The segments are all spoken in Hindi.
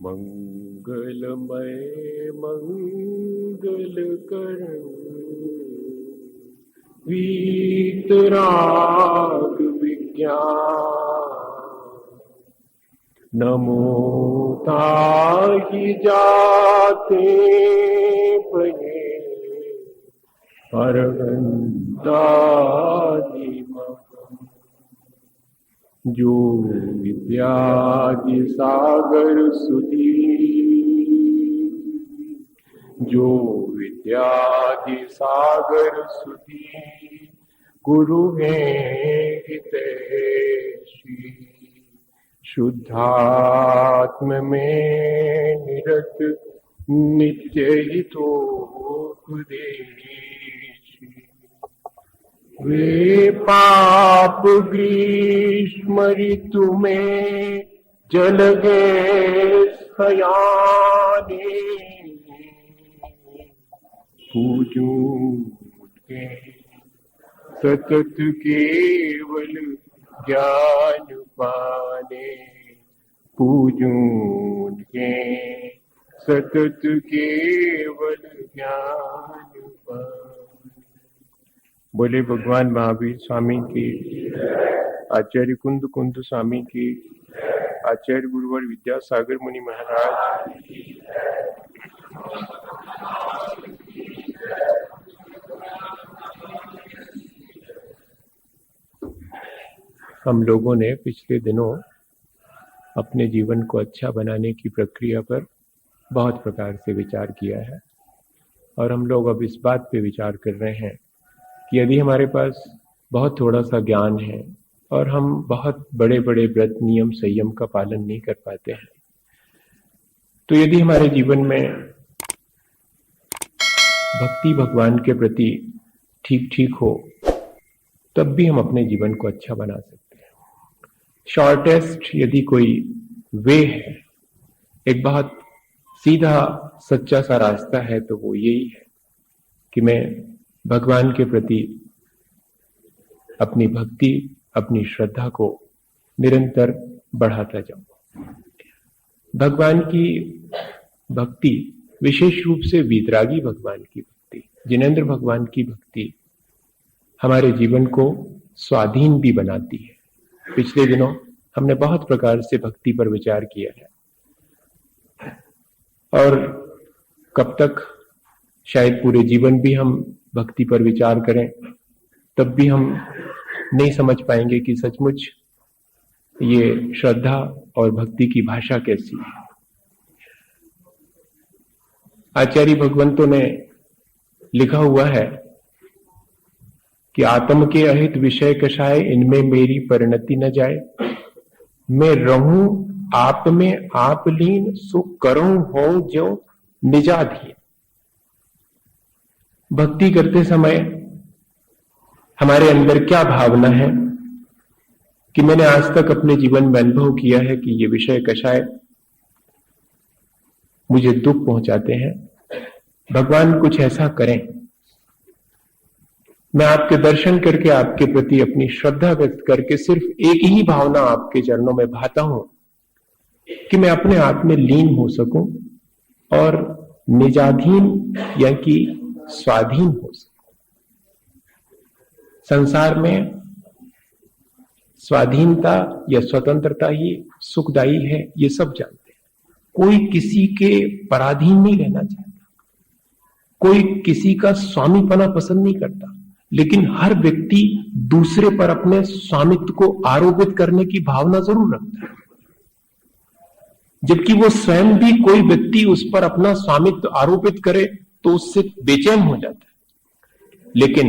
मंगलमय मंगलकर वीतराग विज्ञान नमो ताहि जाते भये अरहंतादि जो विद्यादि सागर सुधी जो विद्यादि सागर सुधी गुरु हैं हितैषी शुद्धात्म में निरत नित्य हितोपदेशी वे पाप ग्रीष्म ऋतु में जल गए सयाने पूजूं के सतत केवल ज्ञान पाने पूजूं के सतत केवल ज्ञान पाने। बोले भगवान महावीर स्वामी की, आचार्य कुंद कुंद स्वामी की, आचार्य गुरुवर विद्यासागर मुनि महाराज। हम लोगों ने पिछले दिनों अपने जीवन को अच्छा बनाने की प्रक्रिया पर बहुत प्रकार से विचार किया है और हम लोग अब इस बात पे विचार कर रहे हैं कि यदि हमारे पास बहुत थोड़ा सा ज्ञान है और हम बहुत बड़े बड़े व्रत नियम संयम का पालन नहीं कर पाते हैं, तो यदि हमारे जीवन में भक्ति भगवान के प्रति ठीक ठीक हो तब भी हम अपने जीवन को अच्छा बना सकते हैं। शॉर्टेस्ट यदि कोई वे है, एक बहुत सीधा सच्चा सा रास्ता है, तो वो यही है कि मैं भगवान के प्रति अपनी भक्ति अपनी श्रद्धा को निरंतर बढ़ाता जाऊं। भगवान की भक्ति, विशेष रूप से वीतरागी भगवान की भक्ति, जिनेंद्र भगवान की भक्ति हमारे जीवन को स्वाधीन भी बनाती है। पिछले दिनों हमने बहुत प्रकार से भक्ति पर विचार किया है और कब तक शायद पूरे जीवन भी हम भक्ति पर विचार करें तब भी हम नहीं समझ पाएंगे कि सचमुच ये श्रद्धा और भक्ति की भाषा कैसी है। आचार्य भगवंतों ने लिखा हुआ है कि आत्म के अहित विषय कषाय इनमें मेरी परिणति न जाए, मैं रहूं आप में आप लीन सुख करूं हो जो निजाधीन। भक्ति करते समय हमारे अंदर क्या भावना है कि मैंने आज तक अपने जीवन में अनुभव किया है कि ये विषय कषाय मुझे दुख पहुंचाते हैं। भगवान कुछ ऐसा करें, मैं आपके दर्शन करके आपके प्रति अपनी श्रद्धा व्यक्त करके सिर्फ एक ही भावना आपके चरणों में भाता हूं कि मैं अपने आप में लीन हो सकूं और निजाधीन यानी कि स्वाधीन हो सकूं। संसार में स्वाधीनता या स्वतंत्रता ही सुखदायी है, ये सब जानते हैं। कोई किसी के पराधीन नहीं रहना चाहता, कोई किसी का स्वामीपना पसंद नहीं करता, लेकिन हर व्यक्ति दूसरे पर अपने स्वामित्व को आरोपित करने की भावना जरूर रखता है, जबकि वो स्वयं भी कोई व्यक्ति उस पर अपना स्वामित्व आरोपित करे तो उससे बेचैन हो जाता है। लेकिन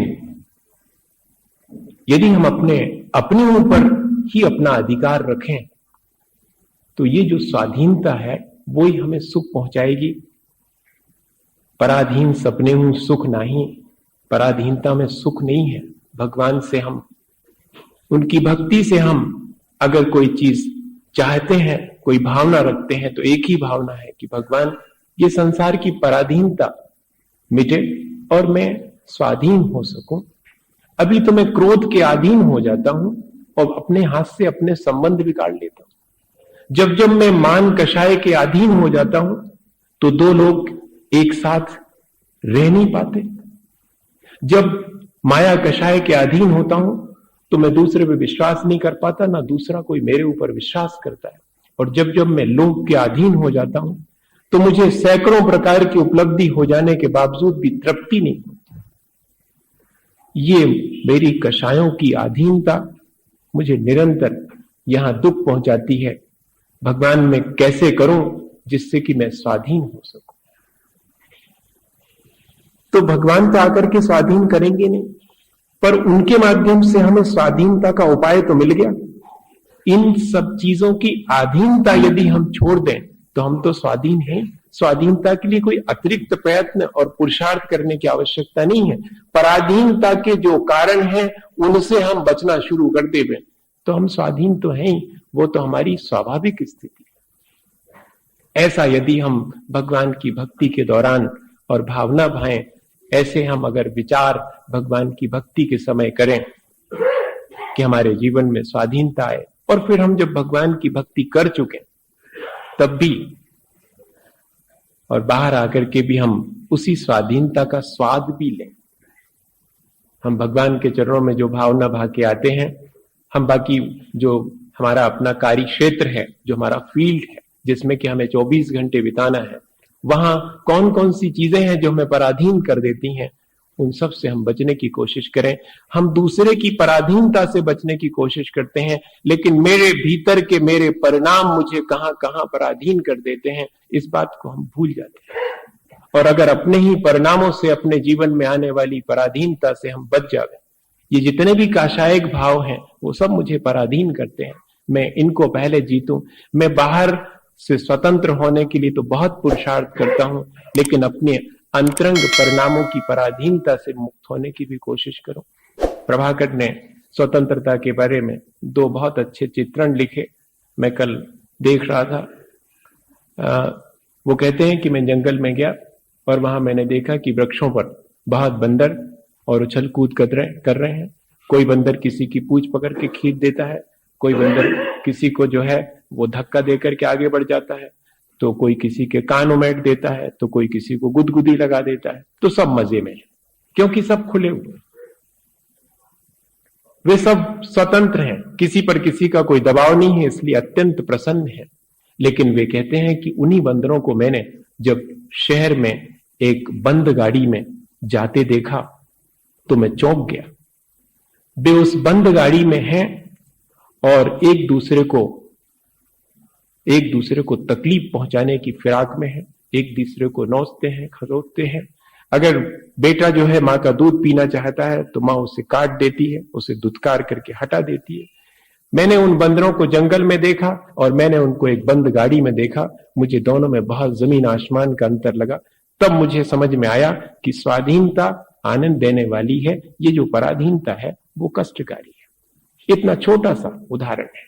यदि हम अपने ऊपर ही अपना अधिकार रखें तो ये जो स्वाधीनता है वो ही हमें सुख पहुंचाएगी। पराधीन सपने हूं सुख नहीं, पराधीनता में सुख नहीं है। भगवान से हम, उनकी भक्ति से हम अगर कोई चीज चाहते हैं, कोई भावना रखते हैं, तो एक ही भावना है कि भगवान ये संसार की पराधीनता मिटे और मैं स्वाधीन हो सकूं। अभी तो मैं क्रोध के अधीन हो जाता हूं और अपने हाथ से अपने संबंध बिगाड़ लेता हूं। जब जब मैं मान कषाय के अधीन हो जाता हूं तो दो लोग एक साथ रह नहीं पाते। जब माया कषाय के अधीन होता हूं तो मैं दूसरे पे विश्वास नहीं कर पाता, ना दूसरा कोई मेरे ऊपर विश्वास करता है। और जब जब मैं लोभ के अधीन हो जाता हूं तो मुझे सैकड़ों प्रकार की उपलब्धि हो जाने के बावजूद भी तृप्ति नहीं होती। ये मेरी कषायों की अधीनता मुझे निरंतर यहां दुख पहुंचाती है। भगवान मैं कैसे करूं जिससे कि मैं स्वाधीन हो सकूं। तो भगवान तो आकर के स्वाधीन करेंगे नहीं, पर उनके माध्यम से हमें स्वाधीनता का उपाय तो मिल गया। इन सब चीजों की अधीनता यदि हम छोड़ दें तो हम तो स्वाधीन हैं। स्वाधीनता के लिए कोई अतिरिक्त प्रयत्न और पुरुषार्थ करने की आवश्यकता नहीं है। पराधीनता के जो कारण हैं उनसे हम बचना शुरू कर दें तो हम स्वाधीन तो हैं ही, वो तो हमारी स्वाभाविक स्थिति है। ऐसा यदि हम भगवान की भक्ति के दौरान और भावना भाएं, ऐसे हम अगर विचार भगवान की भक्ति के समय करें कि हमारे जीवन में स्वाधीनता आए, और फिर हम जब भगवान की भक्ति कर चुके तब भी और बाहर आकर के भी हम उसी स्वाधीनता का स्वाद भी लें। हम भगवान के चरणों में जो भावना भा के आते हैं, हम बाकी जो हमारा अपना कार्य क्षेत्र है, जो हमारा फील्ड है जिसमें कि हमें 24 घंटे बिताना है, वहां कौन कौन सी चीजें हैं जो हमें पराधीन कर देती हैं, उन सब से हम बचने की कोशिश करें। हम दूसरे की पराधीनता से बचने की कोशिश करते हैं, लेकिन मेरे भीतर के मेरे परिणाम मुझे कहां कहां पराधीन कर देते हैं, इस बात को हम भूल जाते हैं। और अगर अपने ही परिणामों से, अपने जीवन में आने वाली पराधीनता से हम बच जाए, ये जितने भी काषायिक भाव हैं वो सब मुझे पराधीन करते हैं, मैं इनको पहले जीतूं। मैं बाहर से स्वतंत्र होने के लिए तो बहुत पुरुषार्थ करता हूं, लेकिन अपने अंतरंग परिणामों की पराधीनता से मुक्त होने की भी कोशिश करूं। प्रभाकर ने स्वतंत्रता के बारे में 2 बहुत अच्छे चित्रण लिखे, मैं कल देख रहा था। वो कहते हैं कि मैं जंगल में गया और वहां मैंने देखा कि वृक्षों पर बहुत बंदर और उछल कूद कर रहे हैं। कोई बंदर किसी की पूंछ पकड़ के खींच देता है, कोई बंदर किसी को जो है वो धक्का देकर के आगे बढ़ जाता है, तो कोई किसी के कान उमेट देता है, तो कोई किसी को गुदगुदी लगा देता है। तो सब मजे में है क्योंकि सब खुले हुए, वे सब स्वतंत्र हैं, किसी पर किसी का कोई दबाव नहीं है, इसलिए अत्यंत प्रसन्न है। लेकिन वे कहते हैं कि उन्हीं बंदरों को मैंने जब शहर में एक बंद गाड़ी में जाते देखा तो मैं चौंक गया। वे उस बंद गाड़ी में हैं और एक दूसरे को तकलीफ पहुंचाने की फिराक में है, एक दूसरे को नोचते हैं, खरोचते हैं। अगर बेटा जो है माँ का दूध पीना चाहता है तो माँ उसे काट देती है, उसे दुत्कार करके हटा देती है। मैंने उन बंदरों को जंगल में देखा और मैंने उनको एक बंद गाड़ी में देखा, मुझे दोनों में बहुत जमीन आसमान का अंतर लगा। तब मुझे समझ में आया कि स्वाधीनता आनंद देने वाली है, ये जो पराधीनता है वो कष्टकारी है। इतना छोटा सा उदाहरण है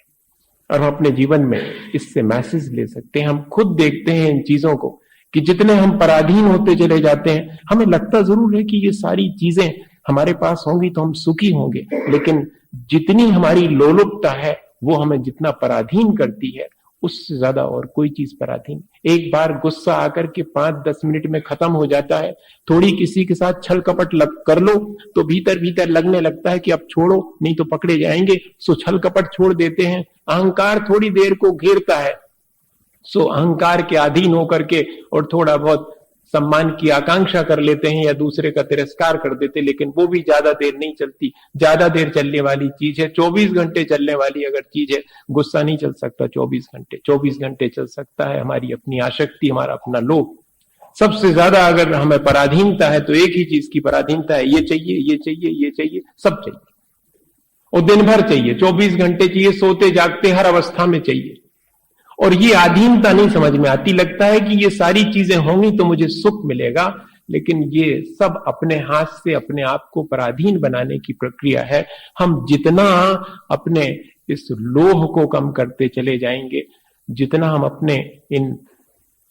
और हम अपने जीवन में इससे मैसेज ले सकते हैं। हम खुद देखते हैं इन चीजों को कि जितने हम पराधीन होते चले जाते हैं, हमें लगता जरूर है कि ये सारी चीजें हमारे पास होंगी तो हम सुखी होंगे, लेकिन जितनी हमारी लोलुपता है वो हमें जितना पराधीन करती है उससे ज्यादा और कोई चीज पराधीन। एक बार गुस्सा आकर के 5-10 मिनट में खत्म हो जाता है। थोड़ी किसी के साथ छल कपट कर लो तो भीतर भीतर लगने लगता है कि अब छोड़ो नहीं तो पकड़े जाएंगे, सो छल कपट छोड़ देते हैं। अहंकार थोड़ी देर को घेरता है, सो अहंकार के अधीन होकर के और थोड़ा बहुत सम्मान की आकांक्षा कर लेते हैं या दूसरे का तिरस्कार कर देते, लेकिन वो भी ज्यादा देर नहीं चलती। ज्यादा देर चलने वाली चीज है, 24 घंटे चलने वाली अगर चीज है, गुस्सा नहीं चल सकता 24 घंटे। 24 घंटे चल सकता है हमारी अपनी आसक्ति, हमारा अपना लोभ। सबसे ज्यादा अगर हमें पराधीनता है तो एक ही चीज की पराधीनता है, ये चाहिए, ये चाहिए, ये चाहिए, सब चाहिए और दिन भर चाहिए, 24 घंटे चाहिए, सोते जागते हर अवस्था में चाहिए। और ये अधीनता नहीं समझ में आती, लगता है कि ये सारी चीजें होंगी तो मुझे सुख मिलेगा, लेकिन ये सब अपने हाथ से अपने आप को पराधीन बनाने की प्रक्रिया है। हम जितना अपने इस लोभ को कम करते चले जाएंगे, जितना हम अपने इन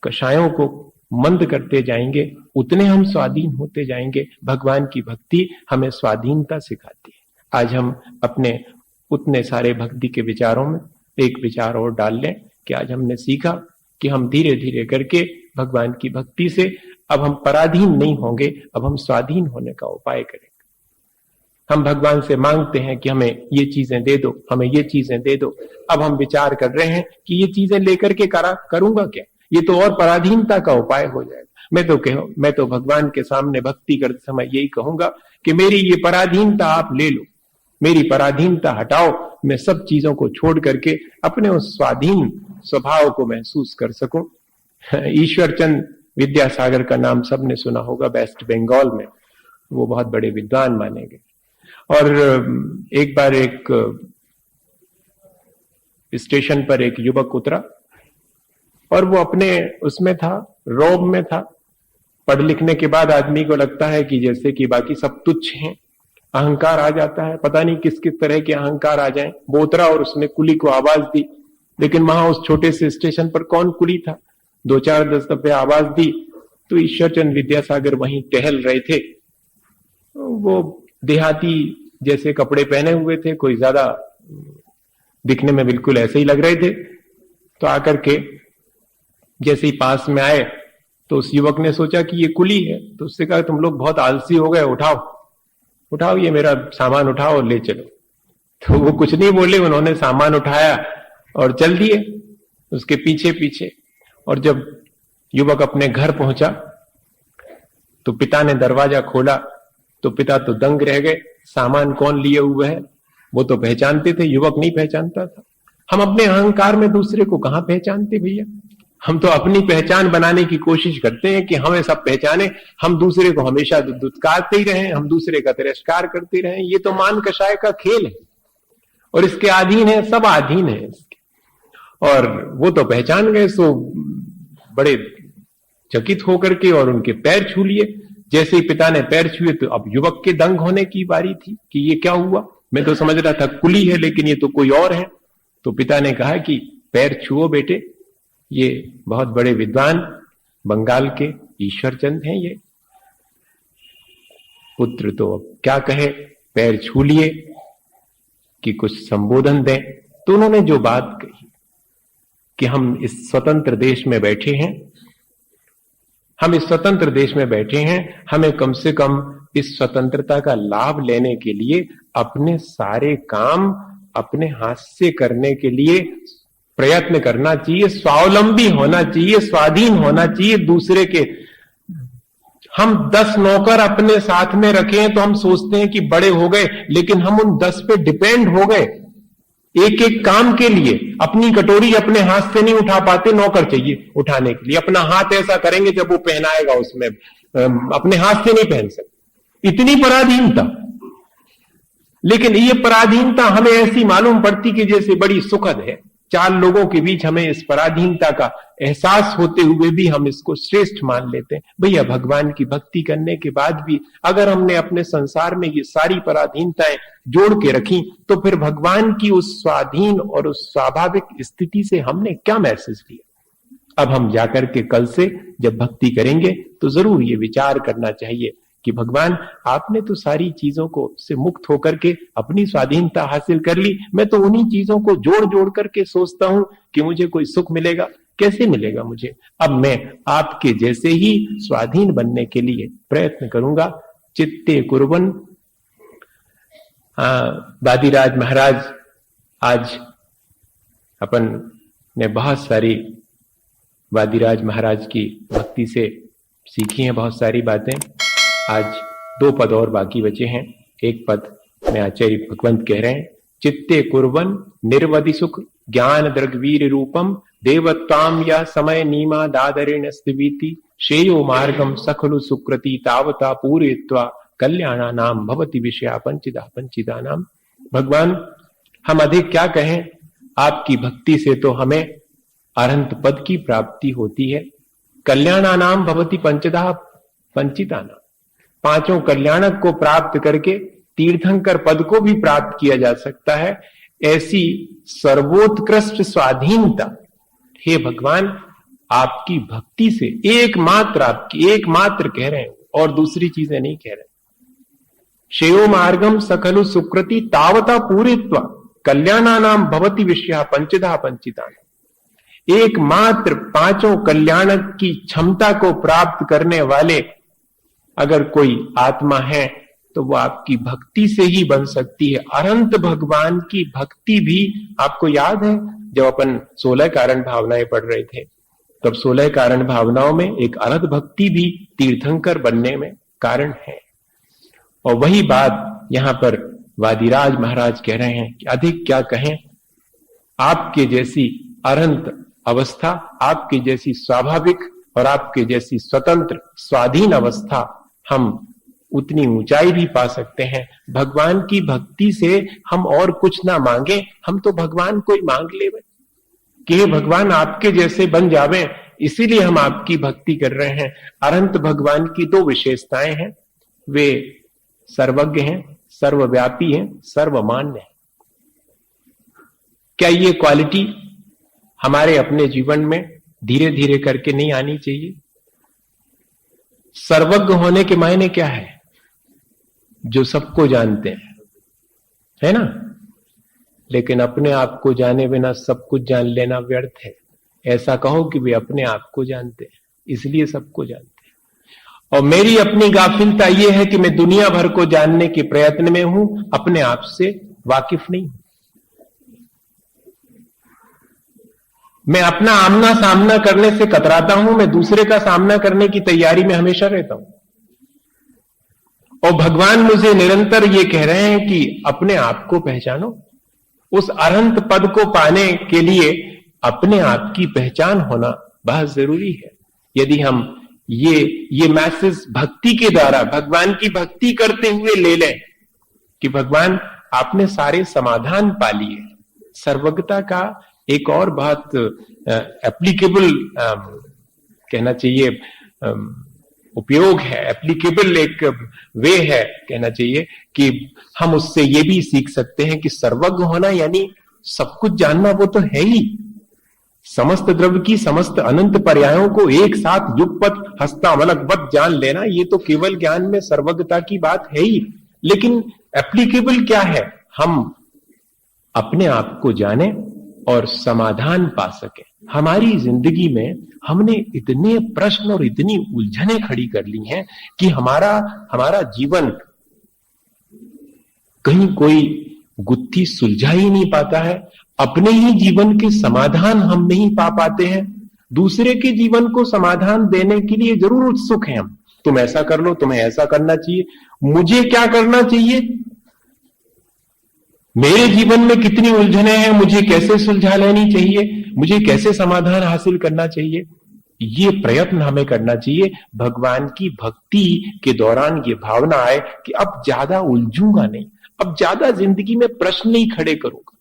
कषायों को मंद करते जाएंगे, उतने हम स्वाधीन होते जाएंगे। भगवान की भक्ति हमें स्वाधीनता सिखाती है। आज हम अपने उतने सारे भक्ति के विचारों में एक विचार और डाल लें कि आज हमने सीखा कि हम धीरे धीरे करके भगवान की भक्ति से अब हम पराधीन नहीं होंगे, अब हम स्वाधीन होने का उपाय करेंगे। हम भगवान से मांगते हैं कि हमें ये चीजें दे दो, हमें ये चीजें दे दो। अब हम विचार कर रहे हैं कि ये चीजें लेकर के करूंगा क्या, ये तो और पराधीनता का उपाय हो जाएगा। मैं तो भगवान के सामने भक्ति करते समय यही कहूंगा कि मेरी ये पराधीनता आप ले लो, मेरी पराधीनता हटाओ, मैं सब चीजों को छोड़ करके अपने उस स्वाधीन स्वभाव को महसूस कर सकूं। ईश्वर चंद विद्यासागर का नाम सबने सुना होगा, वेस्ट बंगाल में वो बहुत बड़े विद्वान माने गए। और एक बार एक स्टेशन पर एक युवक उतरा और वो अपने उसमें था, रोब में था। पढ़ लिखने के बाद आदमी को लगता है कि जैसे कि बाकी सब तुच्छ हैं, अहंकार आ जाता है, पता नहीं किस किस तरह के अहंकार आ जाएं। वो उतरा और उसने कुली को आवाज दी, लेकिन वहां उस छोटे से स्टेशन पर कौन कुली था। 2-4 दफे आवाज दी तो ईश्वरचंद विद्यासागर वहीं टहल रहे थे। वो देहाती जैसे कपड़े पहने हुए थे, कोई ज्यादा दिखने में बिल्कुल ऐसे ही लग रहे थे। तो आकर के जैसे ही पास में आए तो उस युवक ने सोचा कि ये कुली है, तो उससे कहा तुम लोग बहुत आलसी हो गए, उठाओ ये मेरा सामान उठाओ और ले चलो। तो वो कुछ नहीं बोले, उन्होंने सामान उठाया और चल दिए उसके पीछे पीछे। और जब युवक अपने घर पहुंचा तो पिता ने दरवाजा खोला तो पिता तो दंग रह गए, सामान कौन लिए हुए है वो तो पहचानते थे, युवक नहीं पहचानता था। हम अपने अहंकार में दूसरे को कहां पहचानते भैया, हम तो अपनी पहचान बनाने की कोशिश करते हैं कि हमें सब पहचाने, हम दूसरे को हमेशा दुत्कारते ही रहें, हम दूसरे का तिरस्कार करते रहें। ये तो मान कषाय का खेल है और इसके अधीन है, सब अधीन है इसके। और वो तो पहचान गए, सो बड़े चकित होकर के और उनके पैर छू लिए। जैसे ही पिता ने पैर छुए तो अब युवक के दंग होने की बारी थी कि ये क्या हुआ, मैं तो समझ रहा था कुली है लेकिन ये तो कोई और है। तो पिता ने कहा कि पैर छुओ बेटे, ये बहुत बड़े विद्वान बंगाल के ईश्वरचंद हैं ये। पुत्र तो अब क्या कहे, पैर छू लिए कि कुछ संबोधन दें। तो उन्होंने जो बात कही कि हम इस स्वतंत्र देश में बैठे हैं, हमें कम से कम इस स्वतंत्रता का लाभ लेने के लिए अपने सारे काम अपने हाथ से करने के लिए प्रयत्न करना चाहिए, स्वावलंबी होना चाहिए, स्वाधीन होना चाहिए दूसरे के। हम 10 नौकर अपने साथ में रखें तो हम सोचते हैं कि बड़े हो गए, लेकिन हम उन 10 पे डिपेंड हो गए एक एक काम के लिए। अपनी कटोरी अपने हाथ से नहीं उठा पाते, नौकर चाहिए उठाने के लिए। अपना हाथ ऐसा करेंगे जब वो पहनाएगा उसमें, अपने हाथ से नहीं पहन सकते, इतनी पराधीनता। लेकिन ये पराधीनता हमें ऐसी मालूम पड़ती कि जैसे बड़ी सुखद है। 4 लोगों के बीच हमें इस पराधीनता का एहसास होते हुए भी हम इसको श्रेष्ठ मान लेते हैं। भैया भगवान की भक्ति करने के बाद भी अगर हमने अपने संसार में ये सारी पराधीनताएं जोड़ के रखी तो फिर भगवान की उस स्वाधीन और उस स्वाभाविक स्थिति से हमने क्या मैसेज लिया। अब हम जाकर के कल से जब भक्ति करेंगे तो जरूर ये विचार करना चाहिए कि भगवान आपने तो सारी चीजों को से मुक्त होकर के अपनी स्वाधीनता हासिल कर ली, मैं तो उन्हीं चीजों को जोड़ जोड़ करके सोचता हूं कि मुझे कोई सुख मिलेगा, कैसे मिलेगा मुझे। अब मैं आपके जैसे ही स्वाधीन बनने के लिए प्रयत्न करूंगा। चित्ते कुर्बन। वादिराज महाराज, आज अपन ने बहुत सारी वादिराज महाराज की भक्ति से सीखी हैं बहुत सारी बातें। आज 2 पद और बाकी बचे हैं। एक पद में आचार्य भगवंत कह रहे हैं, चित्ते कुर्बन निर्वधि सुख ज्ञान दृग्वीर रूपम देवत्वाम या समय नीमा दादरेण स्थिवीति श्रेयो मार्गम सखलु सुकृति तावता पूरेत्वा कल्याणा नाम भवति विषया पंचिदा नाम। भगवान हम अधिक क्या कहें, आपकी भक्ति से तो हमें अरहंत पद की प्राप्ति होती है। कल्याणा नाम भवति पंचिता नाम, 5 कल्याणक को प्राप्त करके तीर्थंकर पद को भी प्राप्त किया जा सकता है। ऐसी सर्वोत्कृष्ट स्वाधीनता हे भगवान आपकी भक्ति से एकमात्र, आपकी एकमात्र कह रहे हैं और दूसरी चीजें नहीं कह रहे। श्रेयो मार्गम सकलु सुकृति तावता पूरित्वा कल्याणा नाम भवति विषया पंचिता। एकमात्र पांचों कल्याण की क्षमता को प्राप्त करने वाले अगर कोई आत्मा है तो वो आपकी भक्ति से ही बन सकती है। अनंत भगवान की भक्ति भी, आपको याद है जब अपन 16 कारण भावनाएं पढ़ रहे थे, तब 16 कारण भावनाओं में एक अनंत भक्ति भी तीर्थंकर बनने में कारण है। और वही बात यहां पर वादिराज महाराज कह रहे हैं कि अधिक क्या कहें, आपके जैसी अनंत अवस्था, आपके जैसी स्वाभाविक और आपके जैसी स्वतंत्र स्वाधीन अवस्था हम उतनी ऊंचाई भी पा सकते हैं। भगवान की भक्ति से हम और कुछ ना मांगे, हम तो भगवान को ही मांग ले कि हे भगवान आपके जैसे बन जावे, इसीलिए हम आपकी भक्ति कर रहे हैं। अनंत भगवान की दो विशेषताएं हैं, वे सर्वज्ञ हैं, सर्वव्यापी हैं, सर्वमान्य हैं। क्या ये क्वालिटी हमारे अपने जीवन में धीरे धीरे करके नहीं आनी चाहिए? सर्वज्ञ होने के मायने क्या है? जो सबको जानते हैं, है ना? लेकिन अपने आप को जाने बिना सब कुछ जान लेना व्यर्थ है। ऐसा कहो कि वे अपने आप को जानते हैं, इसलिए सबको जानते हैं। और मेरी अपनी गाफिलता यह है कि मैं दुनिया भर को जानने के प्रयत्न में हूं, अपने आप से वाकिफ नहीं हूं। मैं अपना आमना सामना करने से कतराता हूं, मैं दूसरे का सामना करने की तैयारी में हमेशा रहता हूं। और भगवान मुझे निरंतर ये कह रहे हैं कि अपने आप को पहचानो। उस अनंत पद को पाने के लिए अपने आप की पहचान होना बहुत जरूरी है। यदि हम ये मैसेज भक्ति के द्वारा, भगवान की भक्ति करते हुए ले लें कि भगवान आपने सारे समाधान पा लिए। सर्वज्ञता का एक और बहुत एप्लीकेबल कहना चाहिए उपयोग है, एप्लीकेबल एक वे है कहना चाहिए कि हम उससे ये भी सीख सकते हैं कि सर्वज्ञ होना यानी सब कुछ जानना, वो तो है ही। समस्त द्रव्य की समस्त अनंत पर्यायों को एक साथ युगपत हस्तामलकवत जान लेना, ये तो केवल ज्ञान में सर्वज्ञता की बात है ही। लेकिन एप्लीकेबल क्या है? हम अपने आप को जाने और समाधान पा सके। हमारी जिंदगी में हमने इतने प्रश्न और इतनी उलझनें खड़ी कर ली हैं कि हमारा जीवन कहीं कोई गुत्थी सुलझा ही नहीं पाता है। अपने ही जीवन के समाधान हम नहीं पा पाते हैं। दूसरे के जीवन को समाधान देने के लिए जरूर उत्सुक हैं हम। तुम ऐसा कर लो, तुम्हें ऐसा करना चाहिए, मुझे क्या करना चाहिए, मेरे जीवन में कितनी उलझनें हैं, मुझे कैसे सुलझा लेनी चाहिए, मुझे कैसे समाधान हासिल करना चाहिए। ये प्रयत्न हमें करना चाहिए। भगवान की भक्ति के दौरान ये भावना आए कि अब ज्यादा उलझूंगा नहीं, अब ज्यादा जिंदगी में प्रश्न नहीं खड़े करूंगा,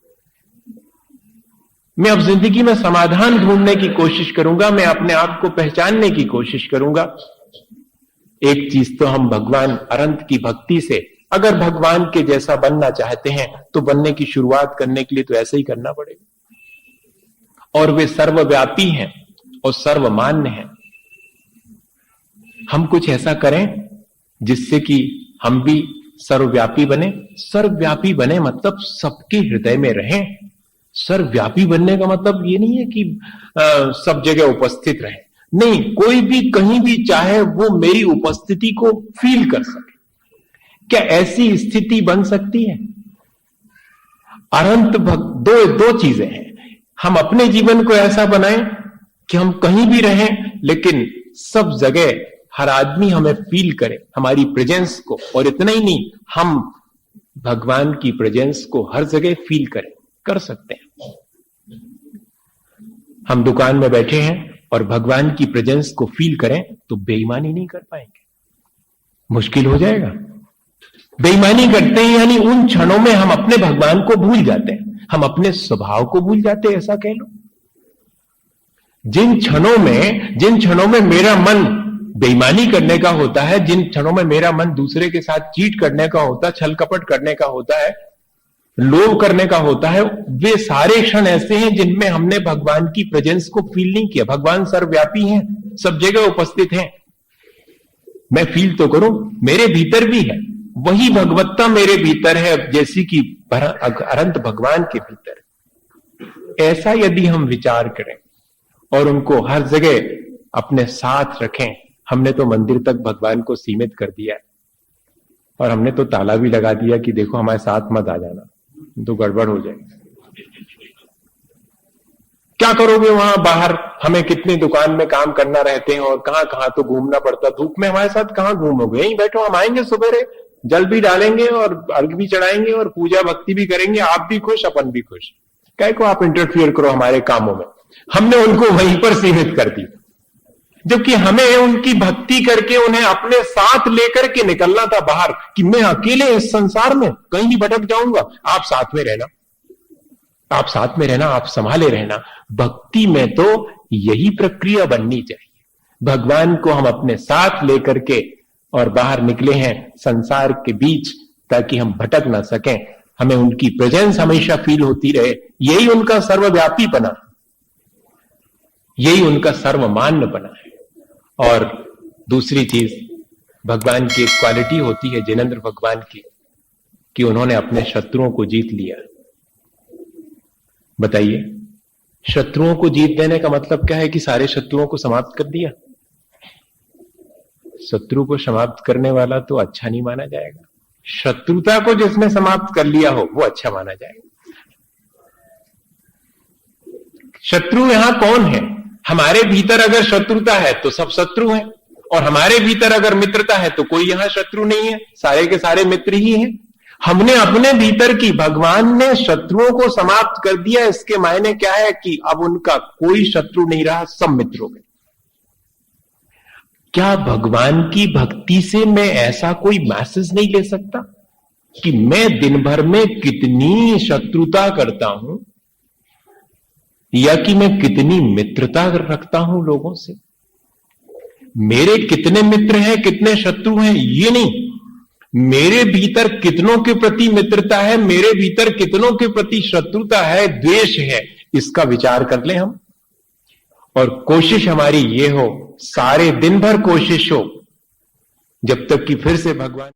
मैं अब जिंदगी में समाधान ढूंढने की कोशिश करूंगा, मैं अपने आप को पहचानने की कोशिश करूंगा। एक चीज तो हम भगवान अनंत की भक्ति से, अगर भगवान के जैसा बनना चाहते हैं तो बनने की शुरुआत करने के लिए तो ऐसे ही करना पड़ेगा। और वे सर्वव्यापी हैं और सर्वमान्य हैं। हम कुछ ऐसा करें जिससे कि हम भी सर्वव्यापी बने। सर्वव्यापी बने मतलब सबके हृदय में रहें। सर्वव्यापी बनने का मतलब ये नहीं है कि सब जगह उपस्थित रहे, नहीं, कोई भी कहीं भी चाहे वो मेरी उपस्थिति को फील कर सके। क्या ऐसी स्थिति बन सकती है? अनंत दो चीजें हैं। हम अपने जीवन को ऐसा बनाएं कि हम कहीं भी रहें लेकिन सब जगह हर आदमी हमें फील करे, हमारी प्रेजेंस को। और इतना ही नहीं, हम भगवान की प्रेजेंस को हर जगह फील करें, कर सकते हैं। हम दुकान में बैठे हैं और भगवान की प्रेजेंस को फील करें तो बेईमानी नहीं कर पाएंगे, मुश्किल हो जाएगा। बेईमानी करते हैं यानी उन क्षणों में हम अपने भगवान को भूल जाते हैं, हम अपने स्वभाव को भूल जाते हैं, ऐसा कह लो। जिन क्षणों में मेरा मन बेईमानी करने का होता है, जिन क्षणों में मेरा मन दूसरे के साथ चीट करने का होता है, छल कपट करने का होता है, लोभ करने का होता है, वे सारे क्षण ऐसे हैं जिनमें हमने भगवान की प्रेजेंस को फील नहीं किया। भगवान सर्वव्यापी हैं, सब जगह उपस्थित हैं, मैं फील तो करूं, मेरे भीतर भी है वही भगवत्ता मेरे भीतर है जैसी कि अनंत भगवान के भीतर। ऐसा यदि हम विचार करें और उनको हर जगह अपने साथ रखें। हमने तो मंदिर तक भगवान को सीमित कर दिया है और हमने तो ताला भी लगा दिया कि देखो हमारे साथ मत आ जाना, तो गड़बड़ हो जाएगी। क्या करोगे वहां बाहर? हमें कितनी दुकान में काम करना रहते हैं और कहां कहां तो घूमना पड़ता। धूप में हमारे साथ कहां घूमोगे? यहीं बैठो, हम आएंगे सुबह, जल भी डालेंगे और अर्घ भी चढ़ाएंगे और पूजा भक्ति भी करेंगे। आप भी खुश, अपन भी खुश। क्या को आप इंटरफियर करो हमारे कामों में? हमने उनको वहीं पर सीमित कर दी, जबकि हमें उनकी भक्ति करके उन्हें अपने साथ लेकर के निकलना था बाहर कि मैं अकेले इस संसार में कहीं भी भटक जाऊंगा, आप साथ में रहना, आप साथ में रहना, आप संभाले रहना। भक्ति में तो यही प्रक्रिया बननी चाहिए। भगवान को हम अपने साथ लेकर के और बाहर निकले हैं संसार के बीच ताकि हम भटक ना सकें, हमें उनकी प्रेजेंस हमेशा फील होती रहे। यही उनका सर्वव्यापी बना, यही उनका सर्वमान्य बना है। और दूसरी चीज, भगवान की एक क्वालिटी होती है जिनेंद्र भगवान की, कि उन्होंने अपने शत्रुओं को जीत लिया। बताइए, शत्रुओं को जीत देने का मतलब क्या है? कि सारे शत्रुओं को समाप्त कर दिया? शत्रु को समाप्त करने वाला तो अच्छा नहीं माना जाएगा। शत्रुता को जिसने समाप्त कर लिया हो वो अच्छा माना जाएगा। शत्रु यहां कौन है? हमारे भीतर अगर शत्रुता है तो सब शत्रु हैं, और हमारे भीतर अगर मित्रता है तो कोई यहां शत्रु नहीं है, सारे के सारे मित्र ही हैं। हमने अपने भीतर की, भगवान ने शत्रुओं को समाप्त कर दिया। इसके मायने क्या है? कि अब उनका कोई शत्रु नहीं रहा, सब मित्र हो गए। क्या भगवान की भक्ति से मैं ऐसा कोई मैसेज नहीं ले सकता कि मैं दिन भर में कितनी शत्रुता करता हूं या कि मैं कितनी मित्रता रखता हूं लोगों से? मेरे कितने मित्र हैं, कितने शत्रु हैं, ये नहीं, मेरे भीतर कितनों के प्रति मित्रता है, मेरे भीतर कितनों के प्रति शत्रुता है, द्वेष है, इसका विचार कर लें हम। और कोशिश हमारी ये हो, सारे दिन भर कोशिश हो, जब तक कि फिर से भगवान